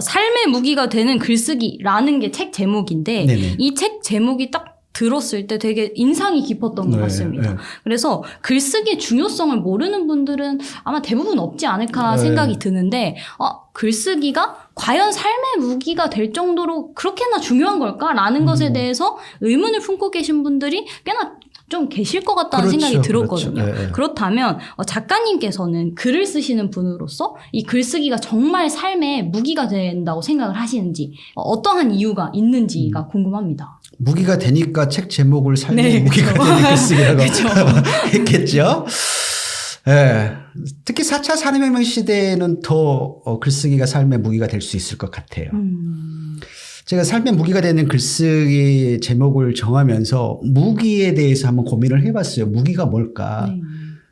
삶의 무기가 되는 글쓰기라는 게 책 제목인데 네네. 이 책 제목이 딱 들었을 때 되게 인상이 깊었던 것 네, 같습니다. 네. 그래서 글쓰기의 중요성을 모르는 분들은 아마 대부분 없지 않을까 네. 생각이 드는데 글쓰기가 과연 삶의 무기가 될 정도로 그렇게나 중요한 걸까라는 것에 대해서 의문을 품고 계신 분들이 꽤나 좀 계실 것 같다는 그렇죠, 생각이 들었거든요. 그렇죠. 네, 네. 그렇다면 작가님께서는 글을 쓰시는 분으로서 이 글쓰기가 정말 삶의 무기가 된다고 생각을 하시는지 어떠한 이유가 있는지가 궁금합니다. 무기가 되니까 책 제목을 삶의 네, 무기가 그렇죠. 되는 글쓰기라고 했겠죠. 예. 특히 4차 산업혁명 시대에는 더 글쓰기가 삶의 무기가 될 수 있을 것 같아요. 제가 삶의 무기가 되는 글쓰기 제목을 정하면서 무기에 대해서 한번 고민을 해봤어요. 무기가 뭘까? 네.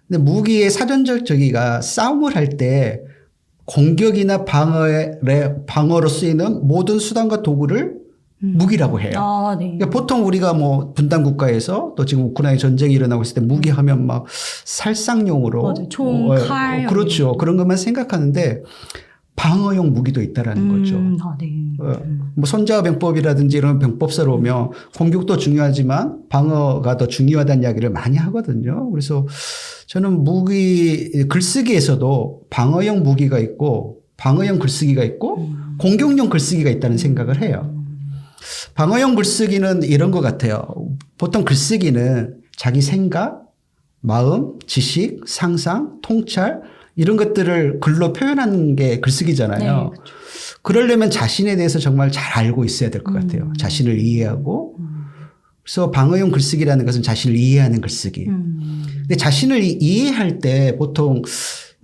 근데 무기의 사전적 저기가 싸움을 할 때 공격이나 방어로 쓰이는 모든 수단과 도구를 무기라고 해요. 아, 네. 그러니까 보통 우리가 뭐 분단 국가에서 또 지금 우크라이나 전쟁이 일어나고 있을 때 무기 하면 막 살상용으로 맞아요. 총, 칼. 그렇죠. 그런 것만 생각하는데 방어용 무기도 있다라는 거죠. 아, 네. 뭐 손자병법이라든지 이런 병법서로 오면 공격도 중요하지만 방어가 더 중요하다는 이야기를 많이 하거든요. 그래서 저는 글쓰기에서도 방어용 무기가 있고 방어용 글쓰기가 있고 공격용 글쓰기가 있다는 생각을 해요. 방어용 글쓰기는 이런 것 같아요. 보통 글쓰기는 자기 생각, 마음, 지식, 상상, 통찰 이런 것들을 글로 표현하는 게 글쓰기잖아요. 네, 그렇죠. 그러려면 자신에 대해서 정말 잘 알고 있어야 될 것 같아요. 자신을 이해하고. 그래서 방어용 글쓰기라는 것은 자신을 이해하는 글쓰기. 근데 자신을 이해할 때 보통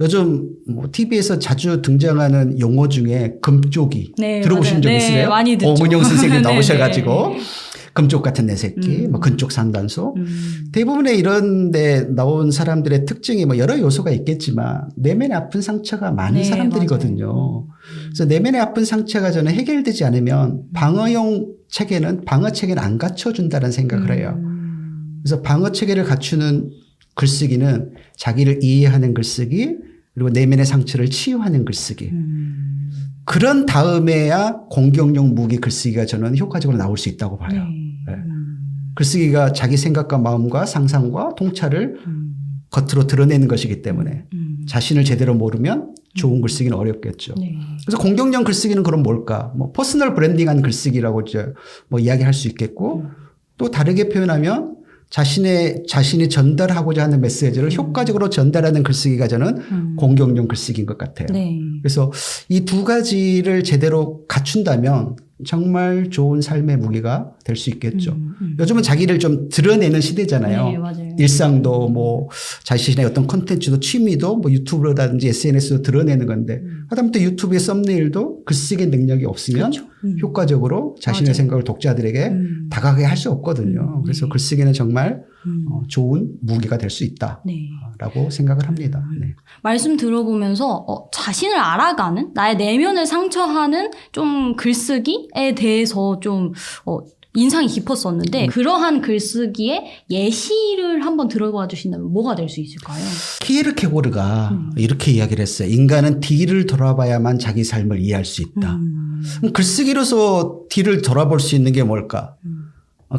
요즘 뭐 TV에서 자주 등장하는 용어 중에 금쪽이 네, 들어보신 맞아요. 적 네, 있으세요? 많이 듣죠. 오문영 선생님 네, 나오셔가지고 네. 금쪽 같은 내 새끼, 뭐 근쪽 상단소. 대부분의 이런 데 나온 사람들의 특징이 뭐 여러 요소가 있겠지만 내면에 아픈 상처가 많은 네, 사람들이거든요. 그래서 내면에 아픈 상처가 저는 해결되지 않으면 방어용 체계는 방어 체계는 안 갖춰준다는 생각을 해요. 그래서 방어 체계를 갖추는 글쓰기는 자기를 이해하는 글쓰기 그리고 내면의 상처를 치유하는 글쓰기. 그런 다음에야 공격용 무기 글쓰기가 저는 효과적으로 나올 수 있다고 봐요. 네. 글쓰기가 자기 생각과 마음과 상상과 통찰을 겉으로 드러내는 것이기 때문에 자신을 제대로 모르면 좋은 글쓰기는 어렵겠죠. 네. 그래서 공격용 글쓰기는 그럼 뭘까? 뭐 퍼스널 브랜딩한 글쓰기라고 이제 뭐 이야기할 수 있겠고 또 다르게 표현하면 자신이 전달하고자 하는 메시지를 효과적으로 전달하는 글쓰기가 저는 공격용 글쓰기인 것 같아요. 네. 그래서 이 두 가지를 제대로 갖춘다면 정말 좋은 삶의 무기가 될 수 있겠죠. 요즘은 자기를 좀 드러내는 시대잖아요. 네, 맞아요. 일상도 뭐 자신의 어떤 콘텐츠도 취미도 뭐 유튜브라든지 SNS로 드러내는 건데 하다못해 유튜브의 썸네일도 글쓰기 능력이 없으면 그렇죠. 효과적으로 자신의 맞아요. 생각을 독자들에게 다가가게 할 수 없거든요. 그래서 글쓰기는 정말 좋은 무기가 될 수 있다라고 네. 생각을 합니다. 네. 말씀 들어보면서 자신을 알아가는 나의 내면을 상처하는 좀 글쓰기에 대해서 좀 인상이 깊었었는데 그러한 글쓰기의 예시를 한번 들어봐 주신다면 뭐가 될 수 있을까요? 키에르케고르가 이렇게 이야기를 했어요. 인간은 뒤를 돌아봐야만 자기 삶을 이해할 수 있다. 그럼 글쓰기로서 뒤를 돌아볼 수 있는 게 뭘까?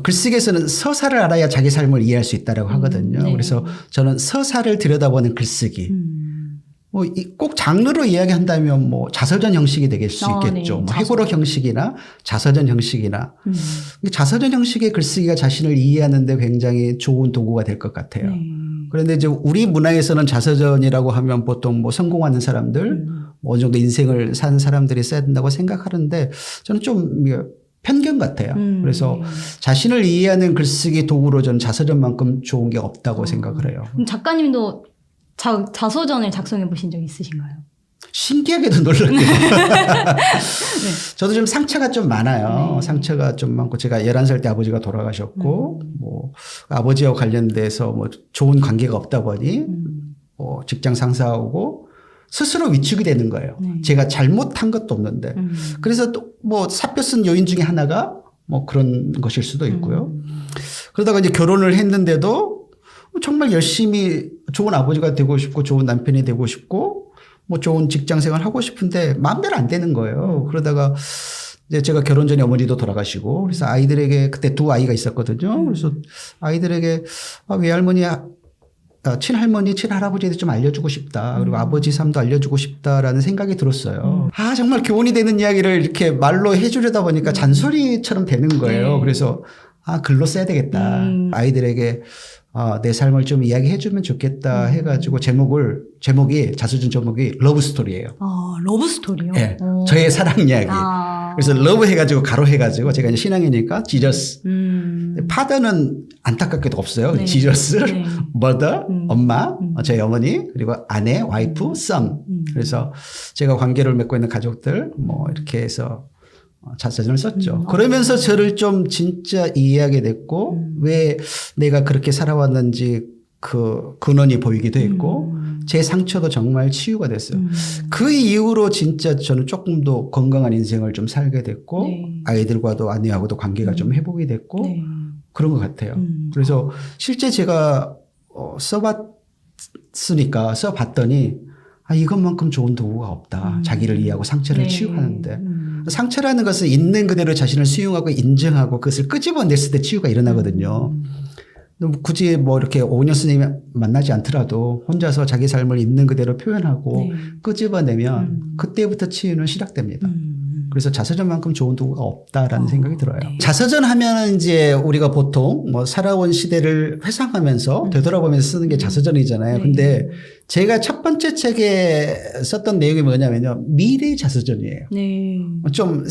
글쓰기에서는 서사를 알아야 자기 삶을 이해할 수 있다고 하거든요. 네. 그래서 저는 서사를 들여다보는 글쓰기. 뭐 꼭 장르로 이야기한다면 뭐 자서전 형식이 될 수 있겠죠. 네. 뭐 회고록 형식이나 자서전 형식이나. 자서전 형식의 글쓰기가 자신을 이해하는데 굉장히 좋은 도구가 될 것 같아요. 네. 그런데 이제 우리 문화에서는 자서전이라고 하면 보통 뭐 성공하는 사람들, 뭐 어느 정도 인생을 산 사람들이 써야 된다고 생각하는데 저는 좀 편견 같아요. 그래서 자신을 이해하는 글쓰기 도구로 저는 자서전만큼 좋은 게 없다고 생각을 해요. 그럼 작가님도 자서전을 작성해 보신 적 있으신가요? 신기하게도 놀랐네요. 저도 좀 상처가 좀 많아요. 상처가 좀 많고 제가 11살 때 아버지가 돌아가셨고 뭐 아버지와 관련돼서 뭐 좋은 관계가 없다 보니 뭐 직장 상사하고 스스로 위축이 되는 거예요. 제가 잘못한 것도 없는데. 그래서 또 뭐 사표 쓴 요인 중에 하나가 뭐 그런 것일 수도 있고요. 그러다가 이제 결혼을 했는데도 정말 열심히 좋은 아버지가 되고 싶고 좋은 남편이 되고 싶고 뭐 좋은 직장 생활 하고 싶은데 마음대로 안 되는 거예요. 그러다가 이제 제가 결혼 전에 어머니도 돌아가시고 그래서 아이들에게 그때 두 아이가 있었거든요. 그래서 아이들에게 외할머니, 친할머니, 친할아버지한테 좀 알려주고 싶다. 그리고 아버지 삶도 알려주고 싶다라는 생각이 들었어요. 정말 교훈이 되는 이야기를 이렇게 말로 해주려다 보니까 잔소리처럼 되는 거예요. 네. 그래서 글로 써야 되겠다. 아이들에게 내 삶을 좀 이야기해주면 좋겠다 해가지고 제목이 자서전 제목이 러브 스토리예요. 러브 스토리요? 네, 저의 사랑 이야기. 그래서 러브 해가지고 가로 해가지고 제가 이제 신앙이니까 지저스. 파더는 안타깝게도 없어요. 네. 지저스, 네. 머더, 엄마, 저희 어머니, 그리고 아내, 와이프, son. 그래서 제가 관계를 맺고 있는 가족들 뭐 이렇게 해서 자서전을 썼죠. 그러면서 저를 좀 진짜 이해하게 됐고 왜 내가 그렇게 살아왔는지 그 근원이 보이기도 했고 제 상처도 정말 치유가 됐어요. 그 이후로 진짜 저는 조금 더 건강한 인생을 좀 살게 됐고 네. 아이들과도 아내하고도 관계가 좀 회복이 됐고 네. 그런 것 같아요. 그래서 실제 제가 써봤더니 이것만큼 좋은 도구가 없다. 자기를 이해하고 상처를 네. 치유하는데. 상처라는 것은 있는 그대로 자신을 수용하고 인정하고 그것을 끄집어냈을 때 치유가 일어나거든요. 굳이 뭐 이렇게 오은영 선생님이 만나지 않더라도 혼자서 자기 삶을 있는 그대로 표현하고 네. 끄집어내면 그때부터 치유는 시작됩니다. 그래서 자서전만큼 좋은 도구가 없다라는 생각이 들어요. 네. 자서전 하면은 이제 우리가 보통 뭐 살아온 시대를 회상하면서 되돌아보면서 쓰는 게 자서전이잖아요. 네. 근데 제가 첫 번째 책에 썼던 내용이 뭐냐면요. 미래 자서전이에요. 네. 좀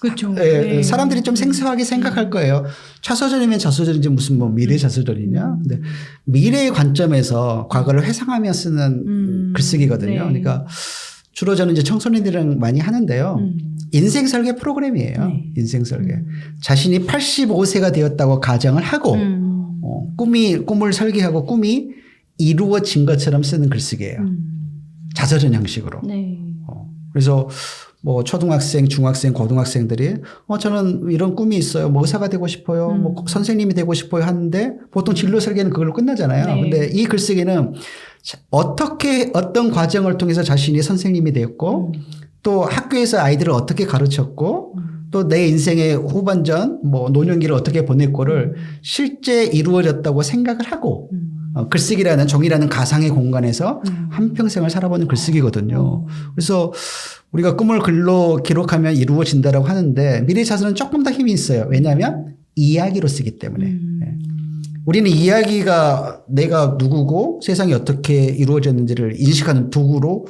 그렇죠. 네. 사람들이 좀 생소하게 생각할 거예요. 자서전이면 자서전이지 무슨 뭐 미래 자서전이냐. 근데 미래의 관점에서 과거를 회상하며 쓰는 글쓰기거든요. 네. 그러니까 주로 저는 이제 청소년들이랑 많이 하는데요. 인생 설계 프로그램이에요. 네. 인생 설계. 자신이 85세가 되었다고 가정을 하고 꿈을 설계하고 꿈이 이루어진 것처럼 쓰는 글쓰기예요. 자서전 형식으로. 네. 그래서 뭐 초등학생, 중학생, 고등학생들이 저는 이런 꿈이 있어요. 뭐 의사가 되고 싶어요. 뭐 선생님이 되고 싶어요 하는데 보통 진로 설계는 그걸로 끝나잖아요. 네. 근데 이 글쓰기는 어떤 과정을 통해서 자신이 선생님이 되었고 또 학교에서 아이들을 어떻게 가르쳤고 또 내 인생의 후반전 뭐 노년기를 어떻게 보냈고를 실제 이루어졌다고 생각을 하고 글쓰기라는 종이라는 가상의 공간에서 한평생을 살아보는 글쓰기거든요. 그래서 우리가 꿈을 글로 기록하면 이루어진다라고 하는데 미래 자서는 조금 더 힘이 있어요. 왜냐하면 이야기로 쓰기 때문에. 네. 우리는 이야기가 내가 누구고 세상이 어떻게 이루어졌는지를 인식하는 도구로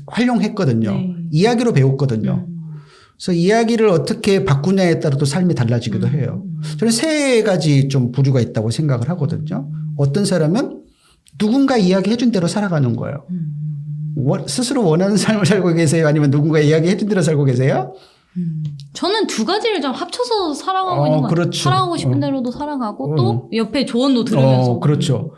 활용했거든요. 네. 이야기로 배웠거든요. 그래서 이야기를 어떻게 바꾸냐에 따라 또 삶이 달라지기도 해요. 저는 세 가지 좀 부류가 있다고 생각을 하거든요. 어떤 사람은 누군가 이야기해 준 대로 살아가는 거예요. 스스로 원하는 삶을 살고 계세요? 아니면 누군가 이야기해 준 대로 살고 계세요? 저는 두 가지를 좀 합쳐서 살아가고 있는 것 같아요. 그렇죠. 살아가고 싶은 대로도 살아가고 또 옆에 조언도 들으면서. 그렇죠.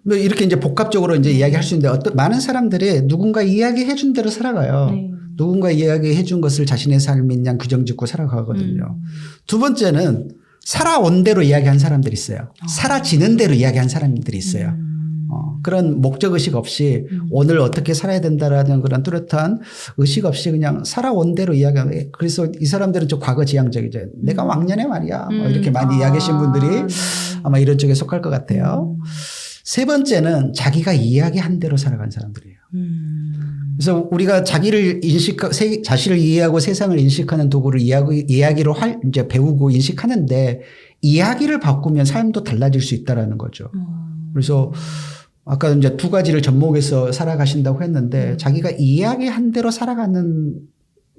이렇게 이제 복합적으로 이제 이야기할 수 있는데 많은 사람들이 누군가 이야기해 준 대로 살아가요. 네. 누군가 이야기해 준 것을 자신의 삶인 양 규정 짓고 살아가거든요. 두 번째는 살아온 대로 이야기한 사람들이 있어요. 사라지는 대로 이야기한 사람들이 있어요. 그런 목적의식 없이 오늘 어떻게 살아야 된다라는 그런 뚜렷한 의식 없이 그냥 살아온 대로 이야기하는. 그래서 이 사람들은 좀 과거 지향적이죠. 내가 왕년에 말이야. 뭐 이렇게 많이 이야기하신 분들이 네. 아마 이런 쪽에 속할 것 같아요. 세 번째는 자기가 이야기한 대로 살아간 사람들이에요. 그래서 우리가 자신을 이해하고 세상을 인식하는 도구를 이야기로 이제 배우고 인식하는데 이야기를 바꾸면 삶도 달라질 수 있다라는 거죠. 그래서 아까 이제 두 가지를 접목해서 살아가신다고 했는데 자기가 이야기한 대로 살아가는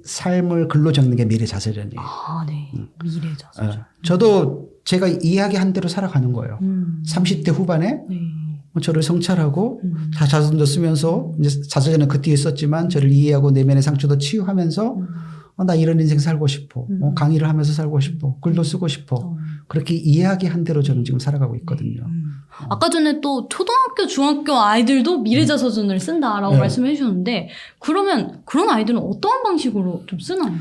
삶을 글로 적는 게 미래 자서전이에요. 네. 미래 자서전. 저도 제가 이야기한 대로 살아가는 거예요. 30대 후반에 네. 저를 성찰하고 자서전도 쓰면서 이제 자서전은 그 뒤에 썼지만 저를 이해하고 내면의 상처도 치유하면서 나 이런 인생 살고 싶어. 강의를 하면서 살고 싶어. 글도 쓰고 싶어. 그렇게 이야기한 대로 저는 지금 살아가고 있거든요. 아까 전에 또 초등학교, 중학교 아이들도 미래자서전을 쓴다라고 말씀해 주셨는데 그러면 그런 아이들은 어떠한 방식으로 좀 쓰나요?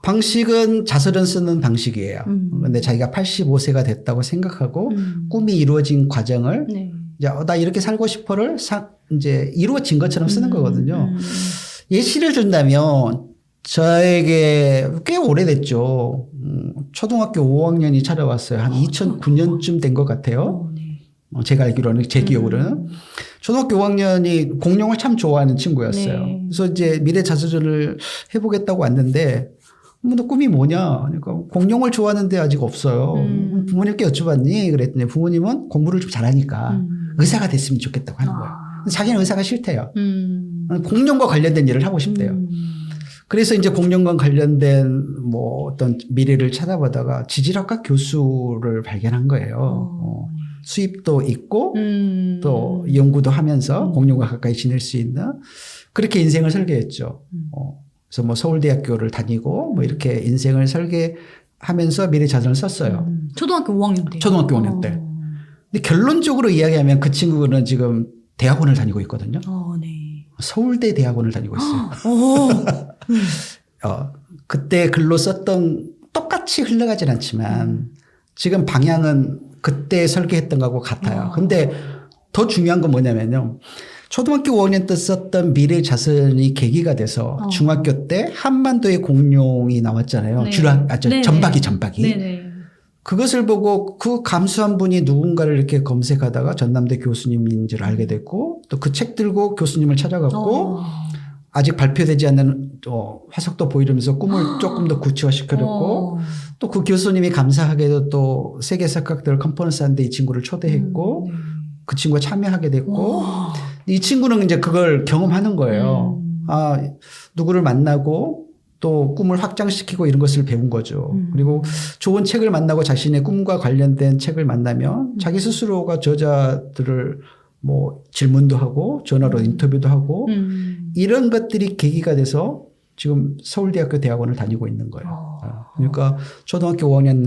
방식은 자서전 쓰는 방식이에요. 근데 자기가 85세가 됐다고 생각하고 꿈이 이루어진 과정을 네. 나 이렇게 살고 싶어를 이제 이루어진 것처럼 쓰는 거거든요. 예시를 준다면 저에게 꽤 오래됐죠. 초등학교 5학년이 찾아왔어요. 한 2009년쯤 된 것 같아요. 제가 알기로는, 제 기억으로는. 초등학교 5학년이 공룡을 참 좋아하는 친구였어요. 네. 그래서 이제 미래 자서전을 해보겠다고 왔는데, 너 꿈이 뭐냐? 그러니까 공룡을 좋아하는데 아직 없어요. 부모님께 여쭤봤니? 그랬더니 부모님은 공부를 좀 잘하니까 의사가 됐으면 좋겠다고 하는 거예요. 자기는 의사가 싫대요. 공룡과 관련된 일을 하고 싶대요. 그래서 이제 공룡과 관련된 뭐 어떤 미래를 찾아보다가 지질학과 교수를 발견한 거예요. 수입도 있고 또 연구도 하면서 공룡과 가까이 지낼 수 있는 그렇게 인생을 설계했죠. 그래서 뭐 서울대학교를 다니고 뭐 이렇게 인생을 설계하면서 미래 자전을 썼어요. 초등학교 5학년 때. 초등학교 5학년 때. 근데 결론적으로 이야기하면 그 친구는 지금 대학원을 다니고 있거든요. 네. 서울대 대학원을 다니고 있어요. 오. 그때 글로 썼던 똑같이 흘러가진 않지만 지금 방향은 그때 설계했던 거하고 같아요. 근데 더 중요한 건 뭐냐면요. 초등학교 5학년 때 썼던 미래 자선이 계기가 돼서 중학교 때 한반도에 공룡이 나왔잖아요. 네. 전박이. 네네. 그것을 보고 그 감수한 분이 누군가를 이렇게 검색하다가 전남대 교수님인 줄 알게 됐고 또 그 책 들고 교수님을 찾아갔고 아직 발표되지 않는 화석도 보이면서 꿈을 조금 더 구체화시켜줬고 또 그 교수님이 감사하게도 또 세계사학들 컨퍼런스 하는데 이 친구를 초대했고 그 친구가 참여하게 됐고 이 친구는 이제 그걸 경험하는 거예요. 누구를 만나고 또 꿈을 확장시키고 이런 것을 배운 거죠. 그리고 좋은 책을 만나고 자신의 꿈과 관련된 책을 만나면 자기 스스로가 저자들을 뭐 질문도 하고 전화로 인터뷰도 하고 이런 것들이 계기가 돼서 지금 서울대학교 대학원을 다니고 있는 거예요. 그러니까 초등학교 5학년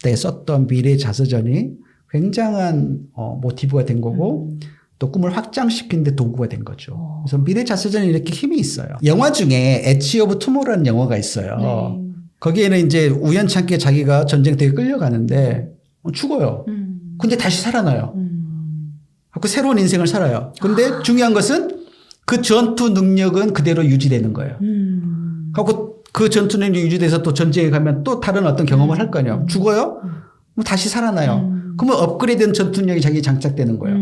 때 썼던 미래 자서전이 굉장한 모티브가 된 거고 또 꿈을 확장시키는 데 도구가 된 거죠. 그래서 미래 자서전이 이렇게 힘이 있어요. 영화 중에 엣지 오브 투모로우라는 영화가 있어요. 네. 거기에는 이제 우연찮게 자기가 전쟁터에 끌려가는데 죽어요. 근데 다시 살아나요. 그 새로운 인생을 살아요. 근데 중요한 것은 그 전투 능력은 그대로 유지되는 거예요. 하고 그 전투 능력이 유지돼서 또 전쟁에 가면 또 다른 어떤 경험을 할 거 아니에요. 죽어요? 그럼 다시 살아나요. 그러면 업그레이드된 전투 능력이 자기에 장착되는 거예요.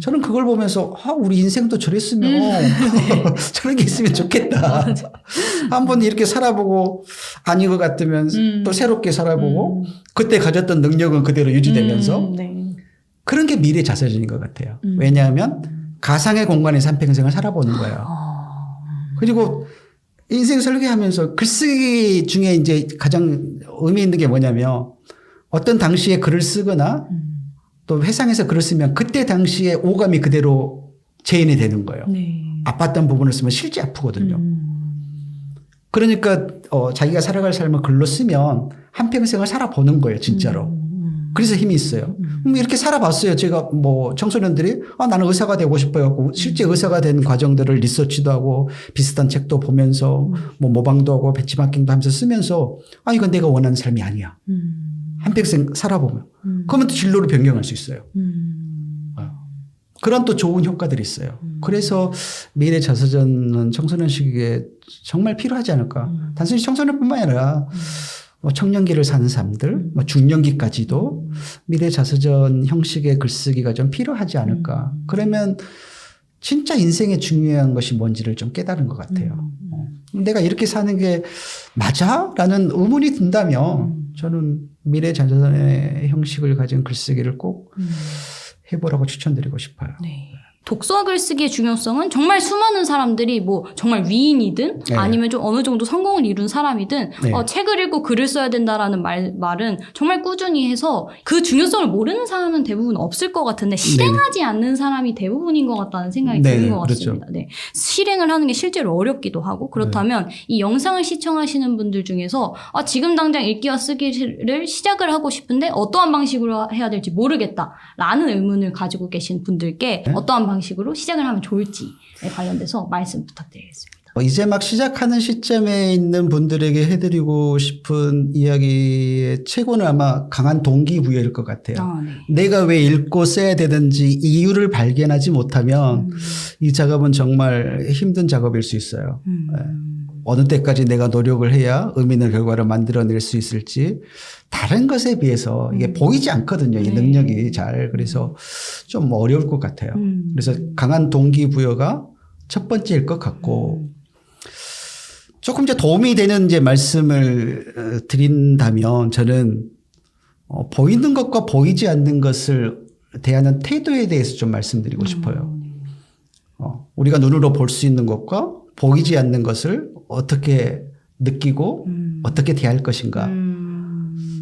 저는 그걸 보면서 우리 인생도 저랬으면 저런 게 있으면 좋겠다. 한번 이렇게 살아보고 아닌 것 같으면 또 새롭게 살아보고 그때 가졌던 능력은 그대로 유지되면서 그런 게 미래 자서전인 것 같아요. 왜냐하면 가상의 공간에서 한평생을 살아보는 거예요. 그리고 인생 설계하면서 글쓰기 중에 이제 가장 의미 있는 게 뭐냐면 어떤 당시에 글을 쓰거나 또 회상에서 글을 쓰면 그때 당시에 오감이 그대로 재현이 되는 거예요. 아팠던 부분을 쓰면 실제 아프거든요. 그러니까 자기가 살아갈 삶을 글로 쓰면 한평생을 살아보는 거예요. 진짜로. 그래서 힘이 있어요. 이렇게 살아봤어요. 제가 뭐 청소년들이 나는 의사가 되고 싶어요. 실제 의사가 된 과정들을 리서치도 하고 비슷한 책도 보면서 뭐 모방도 하고 배치마킹도 하면서 쓰면서 이건 내가 원하는 삶이 아니야. 한평생 살아보면. 그러면 또 진로를 변경할 수 있어요. 그런 또 좋은 효과들이 있어요. 그래서 미래 자서전은 청소년 시기에 정말 필요하지 않을까. 단순히 청소년뿐만 아니라 청년기를 사는 사람들, 중년기까지도 미래 자서전 형식의 글쓰기가 좀 필요하지 않을까. 그러면 진짜 인생에 중요한 것이 뭔지를 좀 깨달은 것 같아요. 내가 이렇게 사는 게 맞아? 라는 의문이 든다면 저는 미래 자서전의 형식을 가진 글쓰기를 꼭 해보라고 추천드리고 싶어요. 네. 독서 글쓰기의 중요성은 정말 수많은 사람들이 뭐 정말 위인이든 아니면 좀 어느 정도 성공을 이룬 사람이든 책을 읽고 글을 써야 된다라는 말은 정말 꾸준히 해서 그 중요성을 모르는 사람은 대부분 없을 것 같은데 실행하지 않는 사람이 대부분인 것 같다는 생각이 드는 것 같습니다. 네. 실행을 하는 게 실제로 어렵기도 하고 그렇다면 이 영상을 시청하시는 분들 중에서 지금 당장 읽기와 쓰기를 시작을 하고 싶은데 어떠한 방식으로 해야 될지 모르겠다라는 의문을 가지고 계신 분들께 어떠한 방식으로 시작을 하면 좋을지에 관련돼서 말씀 부탁드리겠습니다. 이제 막 시작하는 시점에 있는 분들에게 해드리고 싶은 이야기의 최고는 아마 강한 동기부여일 것 같아요. 네. 내가 왜 읽고 써야 되는지 이유를 발견하지 못하면 이 작업은 정말 힘든 작업일 수 있어요. 어느 때까지 내가 노력을 해야 의미 있는 결과를 만들어낼 수 있을지 다른 것에 비해서 이게 보이지 않거든요. 이 능력이 잘. 그래서 좀 어려울 것 같아요. 그래서 강한 동기부여가 첫 번째일 것 같고 조금 이제 도움이 되는 이제 말씀을 드린다면 저는 보이는 것과 보이지 않는 것을 대하는 태도에 대해서 좀 말씀드리고 싶어요. 우리가 눈으로 볼 수 있는 것과 보이지 않는 것을 어떻게 느끼고 어떻게 대할 것인가.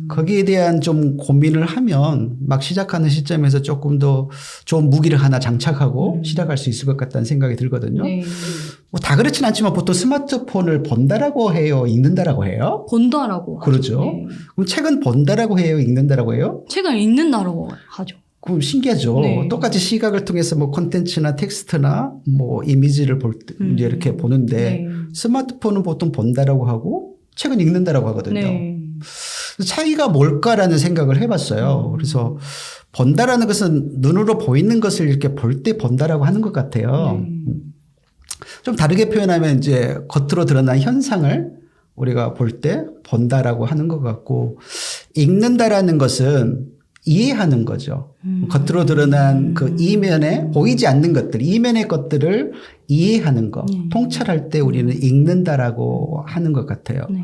거기에 대한 좀 고민을 하면 막 시작하는 시점에서 조금 더 좋은 무기를 하나 장착하고 시작할 수 있을 것 같다는 생각이 들거든요. 네. 뭐 다 그렇진 않지만 보통 스마트폰을 본다라고 해요? 읽는다라고 해요? 본다라고 그렇죠. 하죠. 네. 그럼 책은 본다라고 해요? 읽는다라고 해요? 책을 읽는다라고 하죠. 그럼 신기하죠. 네. 똑같이 시각을 통해서 뭐 콘텐츠나 텍스트나 뭐 이미지를 볼 때 이제 이렇게 보는데 네. 스마트폰은 보통 본다라고 하고 책은 읽는다라고 하거든요. 네. 차이가 뭘까라는 생각을 해봤어요. 그래서 본다라는 것은 눈으로 보이는 것을 이렇게 볼 때 본다라고 하는 것 같아요. 좀 다르게 표현하면 이제 겉으로 드러난 현상을 우리가 볼 때 본다라고 하는 것 같고 읽는다라는 것은 이해하는 거죠. 겉으로 드러난 그 이면에 보이지 않는 것들, 이면의 것들을 이해하는 것, 통찰할 때 우리는 읽는다라고 하는 것 같아요. 네.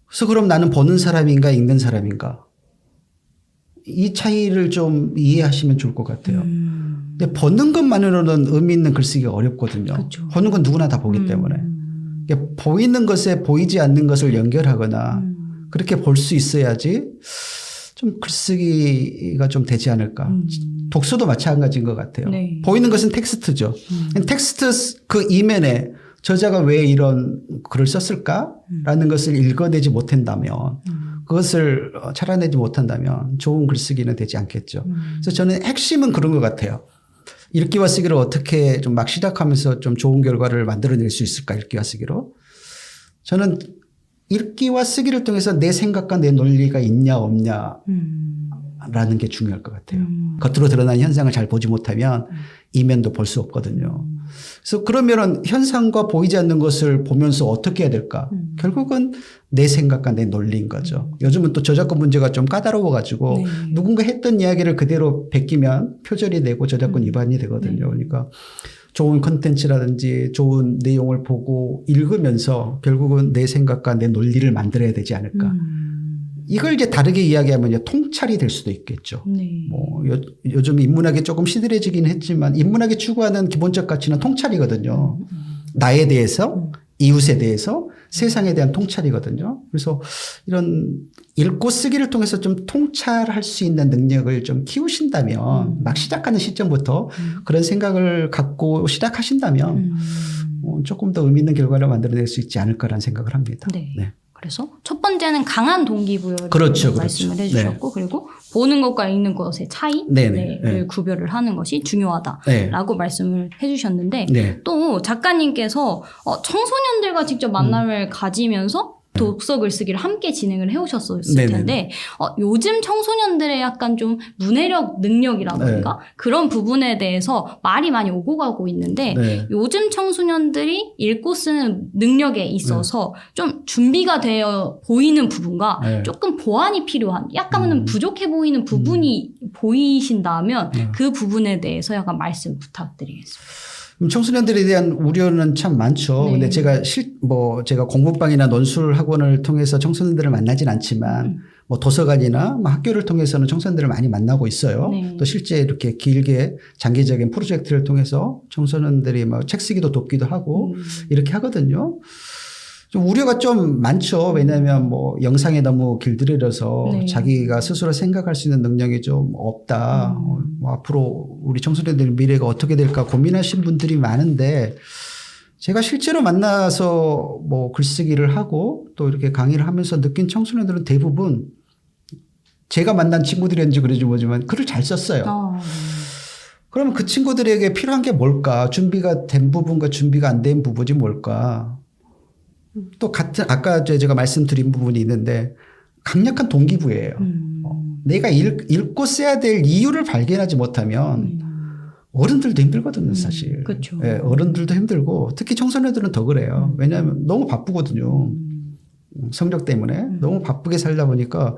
그래서 그럼 나는 보는 사람인가 읽는 사람인가? 이 차이를 좀 이해하시면 좋을 것 같아요. 근데 보는 것만으로는 의미 있는 글쓰기가 어렵거든요. 그렇죠. 보는 건 누구나 다 보기 때문에. 그러니까 보이는 것에 보이지 않는 것을 연결하거나 그렇게 볼 수 있어야지 좀 글쓰기가 좀 되지 않을까. 독서도 마찬가지인 것 같아요. 네. 보이는 것은 텍스트죠. 텍스트 그 이면에 저자가 왜 이런 글을 썼을까라는 것을 읽어내지 못한다면 그것을 찾아내지 못한다면 좋은 글쓰기는 되지 않겠죠. 그래서 저는 핵심은 그런 것 같아요. 읽기와 쓰기를 어떻게 좀 막 시작하면서 좀 좋은 결과를 만들어낼 수 있을까 읽기와 쓰기로. 저는 읽기와 쓰기를 통해서 내 생각과 내 논리가 있냐 없냐라는 게 중요할 것 같아요. 겉으로 드러난 현상을 잘 보지 못하면 이면도 볼 수 없거든요. 그래서 그러면은 현상과 보이지 않는 것을 보면서 어떻게 해야 될까? 결국은 내 생각과 내 논리인 거죠. 요즘은 또 저작권 문제가 좀 까다로워가지고 네. 누군가 했던 이야기를 그대로 베끼면 표절이 되고 저작권 위반이 되거든요. 그러니까 좋은 컨텐츠라든지 좋은 내용을 보고 읽으면서 결국은 내 생각과 내 논리를 만들어야 되지 않을까. 이걸 이제 다르게 이야기하면 이제 통찰이 될 수도 있겠죠. 네. 뭐 요즘 인문학이 조금 시들해지긴 했지만 인문학이 추구하는 기본적 가치는 통찰이거든요. 나에 대해서, 이웃에 대해서, 세상에 대한 통찰이거든요. 그래서 이런 읽고 쓰기를 통해서 좀 통찰할 수 있는 능력을 좀 키우신다면 막 시작하는 시점부터 그런 생각을 갖고 시작하신다면 조금 더 의미 있는 결과를 만들어낼 수 있지 않을까라는 생각을 합니다. 네. 네. 그래서 첫 번째는 강한 동기부여를 그렇죠, 말씀을 그렇죠. 해주셨고 그리고 보는 것과 읽는 것의 차이를 구별을 하는 것이 중요하다라고 말씀을 해주셨는데 또 작가님께서 청소년들과 직접 만남을 가지면서 독서 글쓰기를 함께 진행을 해오셨을 텐데 요즘 청소년들의 약간 좀 문해력 능력이라던가 그런 부분에 대해서 말이 많이 오고 가고 있는데 요즘 청소년들이 읽고 쓰는 능력에 있어서 좀 준비가 되어 보이는 부분과 조금 보완이 필요한 약간은 부족해 보이는 부분이 보이신다면 그 부분에 대해서 약간 말씀 부탁드리겠습니다. 청소년들에 대한 우려는 참 많죠. 근데 제가 제가 공부방이나 논술 학원을 통해서 청소년들을 만나진 않지만 뭐 도서관이나 뭐 학교를 통해서는 청소년들을 많이 만나고 있어요. 또 실제 이렇게 길게 장기적인 프로젝트를 통해서 청소년들이 뭐 책 쓰기도 돕기도 하고 이렇게 하거든요. 좀 우려가 좀 많죠. 왜냐하면 뭐 영상에 너무 길들여서 자기가 스스로 생각할 수 있는 능력이 좀 없다. 뭐 앞으로 우리 청소년들 미래가 어떻게 될까 고민하신 분들이 많은데 제가 실제로 만나서 뭐 글쓰기를 하고 또 이렇게 강의를 하면서 느낀 청소년들은 대부분 제가 만난 친구들이었는지 그런지 모르지만 글을 잘 썼어요. 그러면 그 친구들에게 필요한 게 뭘까? 준비가 된 부분과 준비가 안 된 부분이 뭘까? 또 같은 아까 제가 말씀드린 부분이 있는데 강력한 동기부여예요. 내가 읽고 써야 될 이유를 발견하지 못하면 어른들도 힘들거든요, 사실. 그렇죠. 예, 어른들도 힘들고 특히 청소년들은 더 그래요. 왜냐하면 너무 바쁘거든요. 성적 때문에 너무 바쁘게 살다 보니까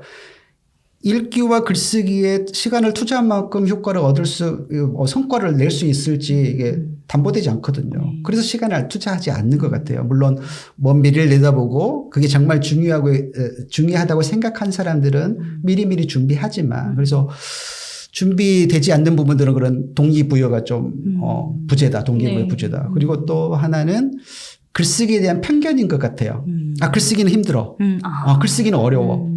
읽기와 글쓰기에 시간을 투자한 만큼 효과를 얻을 성과를 낼 수 있을지 이게 담보되지 않거든요. 그래서 시간을 투자하지 않는 것 같아요. 물론 먼 미래를 내다보고 그게 정말 중요하다고 생각한 사람들은 미리미리 준비하지만 그래서 준비되지 않는 부분들은 그런 동기부여가 좀 부재다. 동기부여 네. 부재다. 그리고 또 하나는 글쓰기에 대한 편견인 것 같아요. 글쓰기는 힘들어. 글쓰기는 어려워.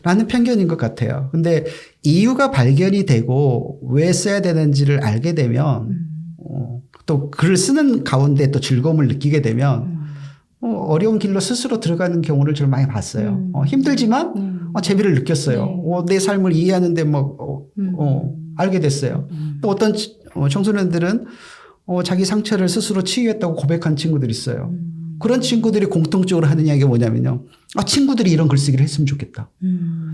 라는 편견인 것 같아요. 근데 이유가 발견이 되고 왜 써야 되는지를 알게 되면 또 글을 쓰는 가운데 또 즐거움을 느끼게 되면 어려운 길로 스스로 들어가는 경우를 좀 많이 봤어요. 힘들지만 재미를 느꼈어요. 내 삶을 이해하는데 알게 됐어요. 또 어떤 청소년들은 자기 상처를 스스로 치유했다고 고백한 친구들이 있어요. 그런 친구들이 공통적으로 하는 이야기가 뭐냐면요. 친구들이 이런 글쓰기를 했으면 좋겠다.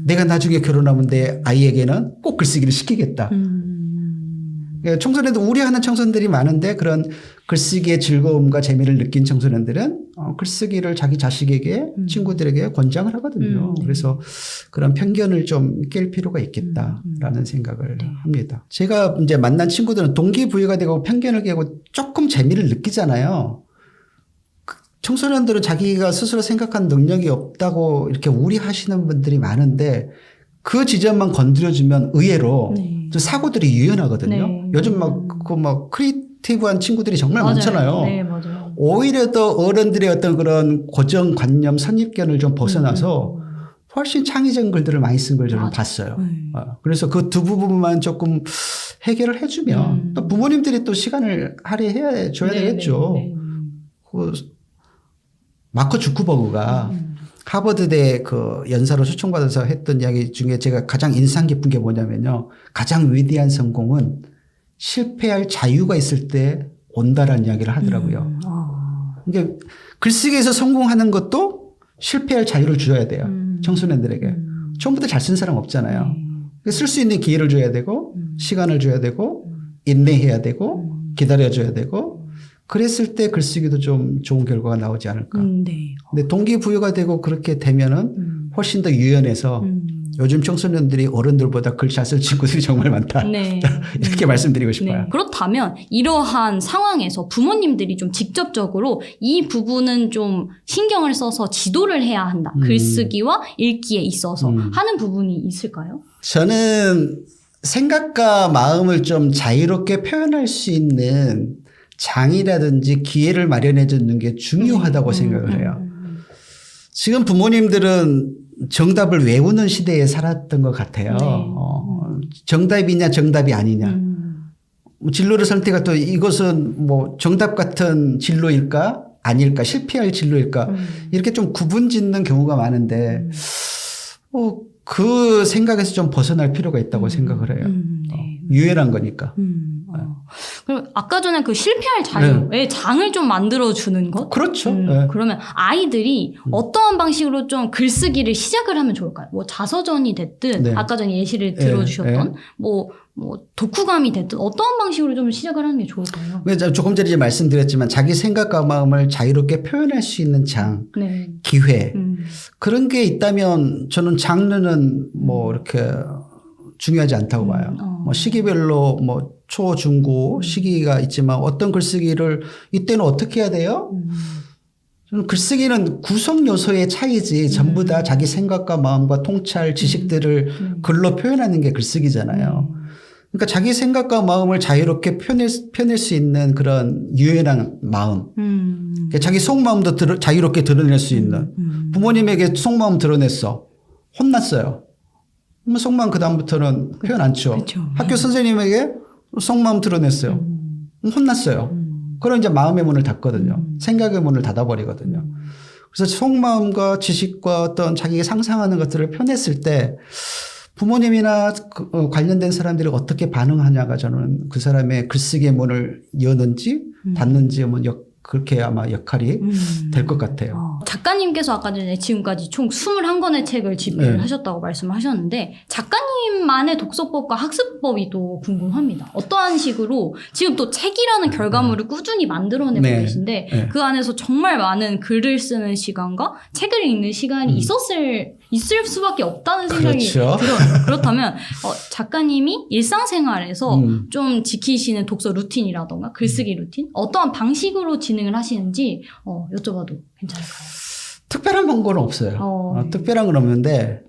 내가 나중에 결혼하면 내 아이에게는 꼭 글쓰기를 시키겠다. 청소년들 우려하는 청소년들이 많은데 그런 글쓰기의 즐거움과 재미를 느낀 청소년들은 글쓰기를 자기 자식에게 친구들에게 권장을 하거든요. 그래서 그런 편견을 좀 깰 필요가 있겠다라는 생각을 합니다. 제가 이제 만난 친구들은 동기부여가 되고 편견을 깨고 조금 재미를 느끼잖아요. 청소년들은 자기가 스스로 생각한 능력이 없다고 이렇게 우려하시는 분들이 많은데 그 지점만 건드려주면 의외로 사고들이 유연하거든요. 요즘 크리에이티브한 친구들이 정말 많잖아요. 네, 맞아요. 오히려 더 어른들의 어떤 그런 고정관념, 선입견을 좀 벗어나서 훨씬 창의적인 글들을 많이 쓴 걸 저는 봤어요. 그래서 그 두 부분만 조금 해결을 해주면 또 부모님들이 또 시간을 할애해 줘야 되겠죠. 그 마크 주크버그가 하버드대 그 연사로 초청받아서 했던 이야기 중에 제가 가장 인상 깊은 게 뭐냐면요. 가장 위대한 성공은 실패할 자유가 있을 때 온다라는 이야기를 하더라고요. 그러니까 글쓰기에서 성공하는 것도 실패할 자유를 줘야 돼요. 청소년들에게. 처음부터 잘 쓴 사람 없잖아요. 쓸 수 있는 기회를 줘야 되고 시간을 줘야 되고 인내해야 되고 기다려줘야 되고 그랬을 때 글쓰기도 좀 좋은 결과가 나오지 않을까. 근데 동기부여가 되고 그렇게 되면은 훨씬 더 유연해서 요즘 청소년들이 어른들보다 글 잘 쓸 친구들이 정말 많다. 이렇게 말씀드리고 싶어요. 그렇다면 이러한 상황에서 부모님들이 좀 직접적으로 이 부분은 좀 신경을 써서 지도를 해야 한다. 글쓰기와 읽기에 있어서 하는 부분이 있을까요? 저는 생각과 마음을 좀 자유롭게 표현할 수 있는 장이라든지 기회를 마련해 주는 게 중요하다고 생각을 해요. 지금 부모님들은 정답을 외우는 시대에 살았던 것 같아요. 정답이냐 정답이 아니냐. 진로를 선택할 때 이것은 뭐 정답 같은 진로일까 아닐까 실패할 진로일까 이렇게 좀 구분 짓는 경우가 많은데 그 생각에서 좀 벗어날 필요가 있다고 생각을 해요. 유연한 거니까. 그럼 아까 전에 그 실패할 자유의 장을 좀 만들어주는 것? 그렇죠. 그러면 아이들이 어떠한 방식으로 좀 글쓰기를 시작을 하면 좋을까요? 뭐 자서전이 됐든 아까 전에 예시를 들어주셨던 뭐 독후감이 됐든 어떠한 방식으로 좀 시작을 하는 게 좋을까요? 조금 전에 말씀드렸지만 자기 생각과 마음을 자유롭게 표현할 수 있는 장, 기회 그런 게 있다면 저는 장르는 뭐 이렇게 중요하지 않다고 봐요. 뭐 시기별로 뭐 초, 중, 고 시기가 있지만 어떤 글쓰기를 이때는 어떻게 해야 돼요? 저는 글쓰기는 구성 요소의 차이지 전부 다 자기 생각과 마음과 통찰, 지식들을 글로 표현하는 게 글쓰기잖아요. 그러니까 자기 생각과 마음을 자유롭게 표현할 수 있는 그런 유연한 마음. 그러니까 자기 속마음도 자유롭게 드러낼 수 있는. 부모님에게 속마음 드러냈어. 혼났어요. 그러면 속마음 그다음부터는 표현 안 쳐. 학교 선생님에게 속마음 드러냈어요. 혼났어요. 그럼 이제 마음의 문을 닫거든요. 생각의 문을 닫아버리거든요. 그래서 속마음과 지식과 어떤 자기가 상상하는 것들을 표현했을 때 부모님이나 관련된 사람들이 어떻게 반응하냐가 저는 그 사람의 글쓰기의 문을 여는지 닫는지 뭐 그렇게 아마 역할이 될 것 같아요. 작가님께서 아까 전에 지금까지 총 21권의 책을 집필을 네. 하셨다고 말씀하셨는데 작가님만의 독서법과 학습법이 또 궁금합니다. 어떠한 식으로 지금 또 책이라는 결과물을 꾸준히 만들어내고 네. 계신데 네. 그 안에서 정말 많은 글을 쓰는 시간과 책을 읽는 시간이 있을 수밖에 없다는 생각이 그렇죠. 들어요. 그렇다면 작가님이 일상생활에서 좀 지키시는 독서 루틴이라던가 글쓰기 루틴 어떠한 방식으로 진행을 하시는지 여쭤봐도 괜찮을까요? 특별한 방법은 없어요. 네. 특별한 건 없는데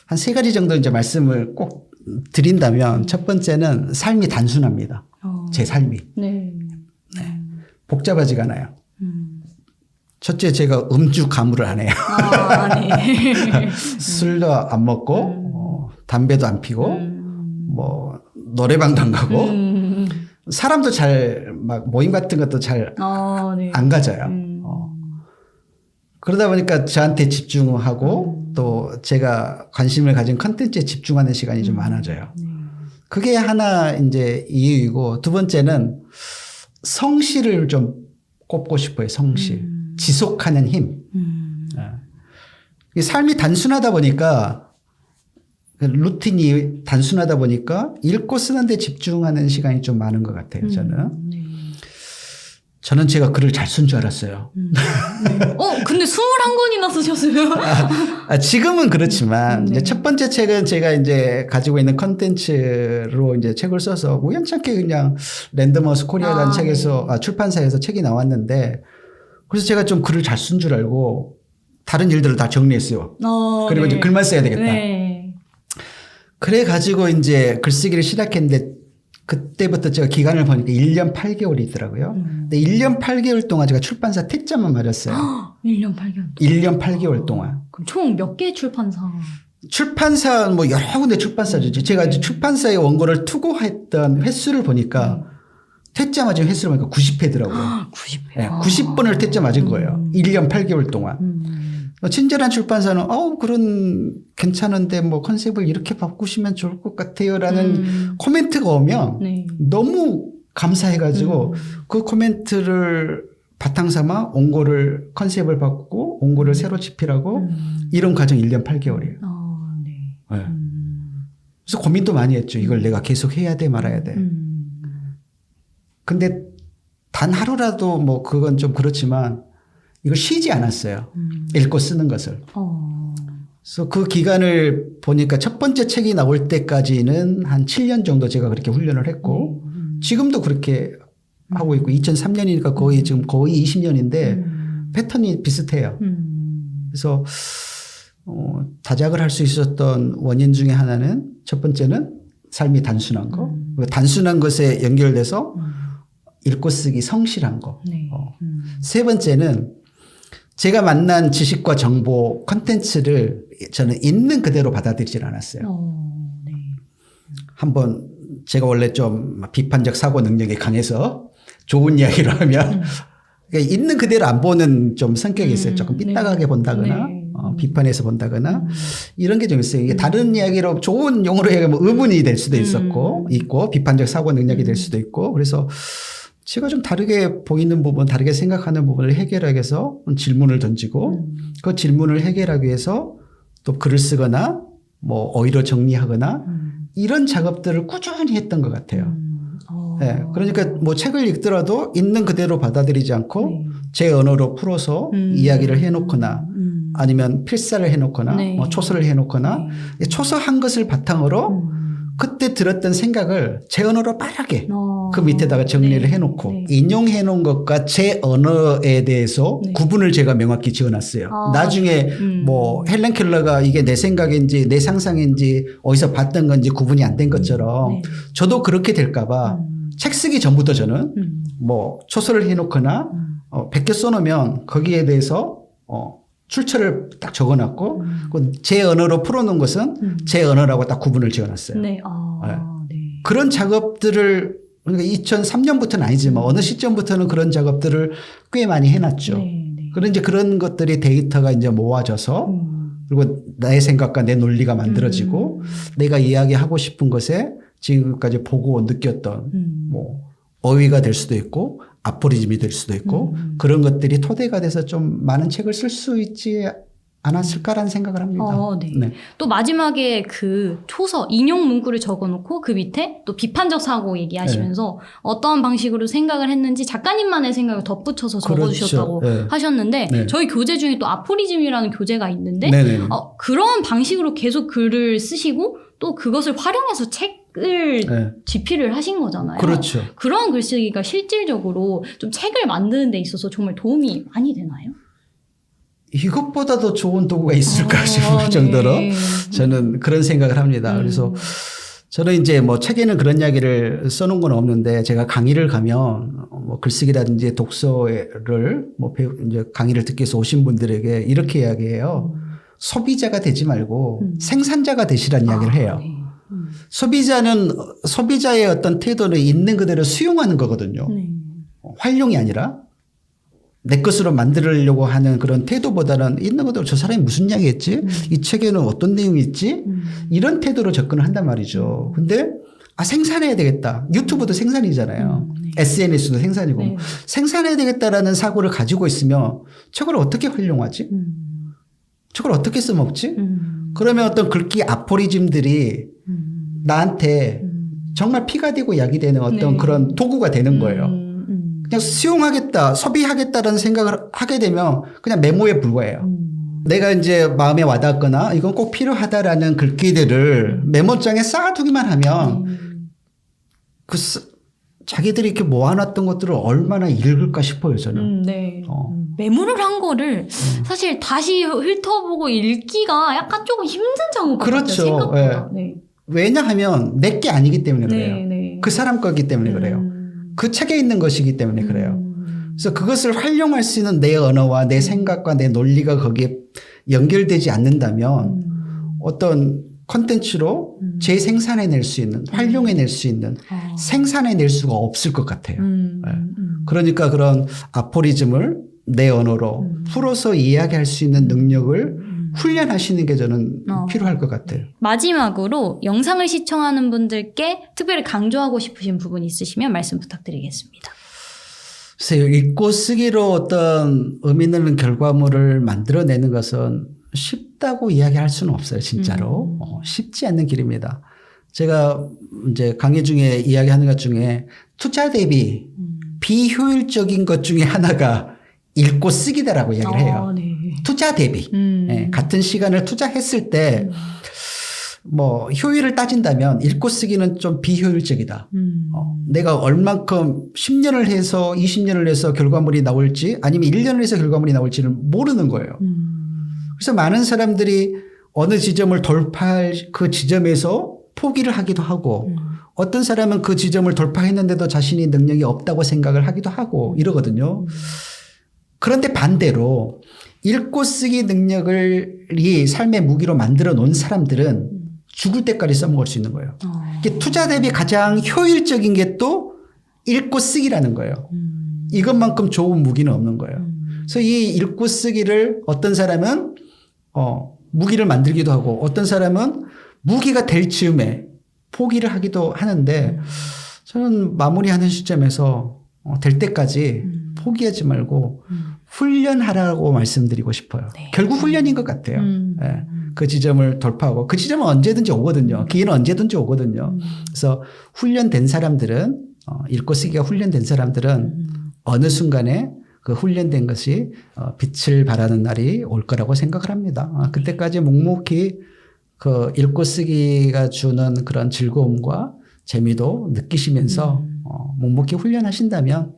한 3가지 정도 이제 말씀을 꼭 드린다면 첫 번째는 삶이 단순합니다. 제 삶이. 네. 복잡하지가 않아요. 첫째 제가 음주 가무를 안 해요. 네. 술도 안 먹고 담배도 안 피고 뭐 노래방도 안 가고 사람도 잘 막 모임 같은 것도 잘 안 가져요. 그러다 보니까 저한테 집중하고 또 제가 관심을 가진 컨텐츠에 집중하는 시간이 좀 많아져요. 그게 하나 이제 이유이고 두 번째는 성실을 좀 꼽고 싶어요. 성실. 지속하는 힘. 삶이 단순하다 보니까 루틴이 단순하다 보니까 읽고 쓰는 데 집중하는 시간이 좀 많은 것 같아요. 저는 제가 글을 잘 쓴 줄 알았어요. 근데 21권이나 쓰셨어요? 지금은 그렇지만 이제 첫 번째 책은 제가 이제 가지고 있는 컨텐츠로 이제 책을 써서 우연찮게 그냥 랜덤하우스 코리아라는 책에서 출판사에서 책이 나왔는데 그래서 제가 좀 글을 잘 쓴 줄 알고 다른 일들을 다 정리했어요. 그리고 이제 글만 써야 되겠다. 그래 가지고 이제 글쓰기를 시작했는데 그때부터 제가 기간을 보니까 1년 8개월이 있더라고요. 근데 1년 8개월 동안 제가 출판사 퇴짜만 맞았어요. 1년 8개월. 1년 8개월 동안. 그럼 총 몇 개 출판사? 출판사 뭐 여러 군데 출판사죠. 제가 이제 출판사에 원고를 투고했던 횟수를 보니까 퇴짜 맞은 횟수를 보니까 90회더라고요. 90회. 네, 90번을 퇴짜 맞은 거예요. 1년 8개월 동안. 친절한 출판사는 그런 괜찮은데 뭐 컨셉을 이렇게 바꾸시면 좋을 것 같아요라는 코멘트가 오면 너무 감사해가지고 그 코멘트를 바탕 삼아 원고를 컨셉을 바꾸고 원고를 새로 집필하고 이런 과정 1년 8개월이에요. 그래서 고민도 많이 했죠. 이걸 내가 계속 해야 돼 말아야 돼. 근데 단 하루라도 뭐 그건 좀 그렇지만 이걸 쉬지 않았어요. 읽고 쓰는 것을. 그래서 그 기간을 보니까 첫 번째 책이 나올 때까지는 한 7년 정도 제가 그렇게 훈련을 했고 지금도 그렇게 하고 있고 2003년이니까 거의 지금 거의 20년인데 패턴이 비슷해요. 그래서 다작을 할 수 있었던 원인 중에 하나는 첫 번째는 삶이 단순한 거. 단순한 것에 연결돼서 읽고 쓰기 성실한 거. 세 번째는 제가 만난 지식과 정보 컨텐츠를 저는 있는 그대로 받아들이질 않았어요. 한번 제가 원래 좀 비판적 사고 능력이 강해서 좋은 이야기를 하면 그러니까 있는 그대로 안 보는 좀 성격이 있어요. 조금 삐딱하게 본다거나 비판해서 본다거나 이런 게 좀 있어요. 이게 다른 이야기로 좋은 용어로 얘기하면 의문이 될 수도 있고 비판적 사고 능력이 될 수도 있고 그래서 제가 좀 다르게 보이는 부분, 다르게 생각하는 부분을 해결하기 위해서 질문을 던지고 그 질문을 해결하기 위해서 또 글을 쓰거나 뭐 어휘를 정리하거나 이런 작업들을 꾸준히 했던 것 같아요. 네, 그러니까 뭐 책을 읽더라도 있는 그대로 받아들이지 않고 제 언어로 풀어서 이야기를 해놓거나 아니면 필사를 해놓거나 뭐 초서를 해놓거나 초서한 것을 바탕으로 그때 들었던 생각을 제 언어로 빠르게 그 밑에다가 정리를 해놓고 인용해 놓은 것과 제 언어에 대해서 구분을 제가 명확히 지어놨어요. 나중에 뭐 헬렌 켈러가 이게 내 생각인지 내 상상인지 어디서 봤던 건지 구분이 안 된 것처럼 저도 그렇게 될까봐 책 쓰기 전부터 저는 뭐 초서를 해놓거나 100개 써놓으면 거기에 대해서 출처를 딱 적어놨고 제 언어로 풀어놓은 것은 제 언어라고 딱 구분을 지어놨어요. 그런 작업들을 그러니까 2003년부터는 아니지만 어느 시점부터는 그런 작업들을 꽤 많이 해놨죠. 그런 이제 그런 것들이 데이터가 이제 모아져서 그리고 나의 생각과 내 논리가 만들어지고 내가 이야기하고 싶은 것에 지금까지 보고 느꼈던 뭐 어휘가 될 수도 있고 아포리즘이 될 수도 있고 그런 것들이 토대가 돼서 좀 많은 책을 쓸 수 있지 않았을까라는 생각을 합니다. 네. 네. 또 마지막에 그 초서 인용 문구를 적어놓고 그 밑에 또 비판적 사고 얘기하시면서 어떠한 방식으로 생각을 했는지 작가님만의 생각을 덧붙여서 적어주셨다고 그렇죠. 네. 하셨는데 네. 저희 교재 중에 또 아포리즘이라는 교재가 있는데 네네. 그런 방식으로 계속 글을 쓰시고 또 그것을 활용해서 책을 네. 집필을 하신 거잖아요. 그렇죠. 그런 글쓰기가 실질적으로 좀 책을 만드는 데 있어서 정말 도움이 많이 되나요? 이것보다도 좋은 도구가 있을까 싶을 정도로 저는 그런 생각을 합니다. 그래서 저는 이제 뭐 책에는 그런 이야기를 써놓은 건 없는데 제가 강의를 가면 뭐 글쓰기라든지 독서를 뭐 이제 강의를 듣기 위해서 오신 분들에게 이렇게 이야기해요. 소비자가 되지 말고 생산자가 되시라는 이야기를 해요. 네. 소비자는 소비자의 어떤 태도를 있는 그대로 수용하는 거거든요. 네. 활용이 아니라 내 것으로 만들려고 하는 그런 태도보다는 있는 그대로 저 사람이 무슨 이야기 했지? 이 책에는 어떤 내용이 있지? 이런 태도로 접근을 한단 말이죠. 근데 생산해야 되겠다. 유튜브도 생산이잖아요. 네. SNS도 생산이고. 네. 생산해야 되겠다라는 사고를 가지고 있으면 저걸 어떻게 활용하지? 저걸 어떻게 써먹지? 그러면 어떤 글귀 아포리즘들이 나한테 정말 피가 되고 약이 되는 어떤 네. 그런 도구가 되는 거예요. 그냥 수용하겠다, 소비하겠다라는 생각을 하게 되면 그냥 메모에 불과해요. 내가 이제 마음에 와닿거나 이건 꼭 필요하다라는 글귀들을 메모장에 쌓아두기만 하면 자기들이 이렇게 모아놨던 것들을 얼마나 읽을까 싶어요, 저는. 네. 메모를 한 거를 사실 다시 훑어보고 읽기가 약간 조금 힘든 작업 같아요. 그렇죠. 생각보다. 네. 왜냐하면 내 게 아니기 때문에 그래요. 네. 그 사람 거기 때문에 그래요. 그 책에 있는 것이기 때문에 그래요. 그래서 그것을 활용할 수 있는 내 언어와 내 생각과 내 논리가 거기에 연결되지 않는다면 어떤 콘텐츠로 재생산해낼 수 있는, 활용해낼 수 있는, 생산해낼 수가 없을 것 같아요. 그러니까 그런 아포리즘을 내 언어로 풀어서 이야기할 수 있는 능력을 훈련하시는 게 저는 필요할 것 같아요. 마지막으로 영상을 시청하는 분들께 특별히 강조하고 싶으신 부분이 있으시면 말씀 부탁드리겠습니다. 글쎄요, 읽고 쓰기로 어떤 의미 있는 결과물을 만들어내는 것은 쉽다고 이야기할 수는 없어요, 진짜로. 쉽지 않는 길입니다. 제가 이제 강의 중에 이야기하는 것 중에 투자 대비 비효율적인 것 중에 하나가 읽고 쓰기다라고 이야기를 해요. 네. 투자 대비. 네, 같은 시간을 투자했을 때 뭐 효율을 따진다면 읽고 쓰기는 좀 비효율적이다. 내가 얼만큼 10년을 해서 20년을 해서 결과물이 나올지 아니면 1년을 해서 결과물이 나올지를 모르는 거예요. 그래서 많은 사람들이 어느 지점을 돌파할 그 지점에서 포기를 하기도 하고 어떤 사람은 그 지점을 돌파했는데도 자신이 능력이 없다고 생각을 하기도 하고 이러거든요. 그런데 반대로 읽고 쓰기 능력을 이 삶의 무기로 만들어 놓은 사람들은 죽을 때까지 써먹을 수 있는 거예요. 투자 대비 가장 효율적인 게 또 읽고 쓰기라는 거예요. 이것만큼 좋은 무기는 없는 거예요. 그래서 이 읽고 쓰기를 어떤 사람은 무기를 만들기도 하고 어떤 사람은 무기가 될 즈음에 포기를 하기도 하는데 저는 마무리하는 시점에서 될 때까지 포기하지 말고 훈련하라고 말씀드리고 싶어요. 네. 결국 훈련인 것 같아요. 네. 그 지점을 돌파하고 그 지점은 언제든지 오거든요. 기회는 언제든지 오거든요. 그래서 훈련된 사람들은 읽고 쓰기가 훈련된 사람들은 어느 순간에 그 훈련된 것이 빛을 발하는 날이 올 거라고 생각을 합니다. 그때까지 묵묵히 그 읽고 쓰기가 주는 그런 즐거움과 재미도 느끼시면서 묵묵히 훈련하신다면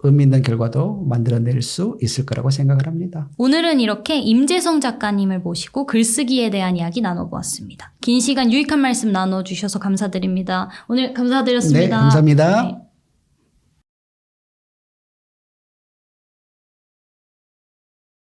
의미 있는 결과도 만들어낼 수 있을 거라고 생각을 합니다. 오늘은 이렇게 임재성 작가님을 모시고 글쓰기에 대한 이야기 나눠보았습니다. 긴 시간 유익한 말씀 나눠주셔서 감사드립니다. 오늘 감사드렸습니다. 네, 감사합니다. 네.